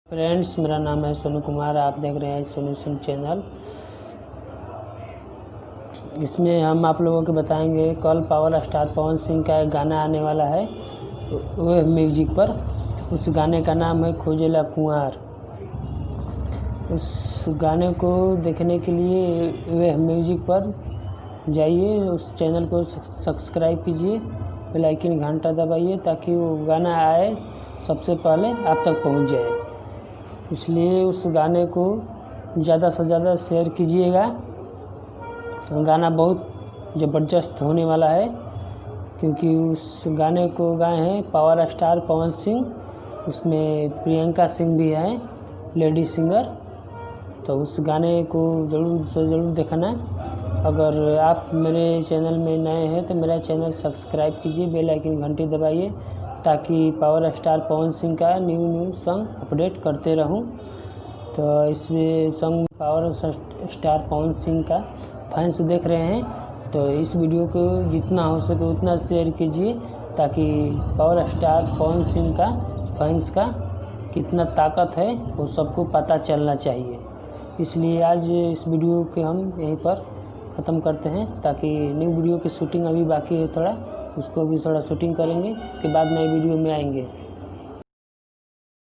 Friends, मेरा नाम है सोनू कुमार। आप देख रहे हैं सोनू सिंह चैनल। इसमें हम आप लोगों को बताएंगे कल पावर स्टार पवन सिंह का एक गाना आने वाला है वह म्यूजिक पर। उस गाने का नाम है खोजेला कुंवार। उस गाने को देखने के लिए वह म्यूजिक पर जाइए, उस चैनल को सब्सक्राइब कीजिए, बेल आइकन घंटा दबाइए ताकि वो गाना आए सबसे पहले आप तक पहुंच जाए। इसलिए उस गाने को ज़्यादा से ज़्यादा शेयर कीजिएगा। तो गाना बहुत ज़बरदस्त होने वाला है, क्योंकि उस गाने को गाए हैं पावर स्टार पवन सिंह। उसमें प्रियंका सिंह भी हैं लेडी सिंगर। तो उस गाने को ज़रूर से ज़रूर देखना। अगर आप मेरे चैनल में नए हैं तो मेरा चैनल सब्सक्राइब कीजिए, बेल आइकन घंटी दबाइए ताकि पावर स्टार पवन सिंह का न्यू सॉन्ग अपडेट करते रहूं। तो इसमें song power star Pawan Singh का फैंस देख रहे हैं, तो इस वीडियो को जितना हो सके उतना शेयर कीजिए ताकि पावर स्टार पवन सिंह का फैंस का कितना ताकत है वो सबको पता चलना चाहिए। इसलिए आज इस वीडियो को हम यहीं पर ख़त्म करते हैं, ताकि न्यू वीडियो की शूटिंग अभी बाकी है थोड़ा, उसको भी थोड़ा शूटिंग करेंगे, इसके बाद नए वीडियो में आएंगे।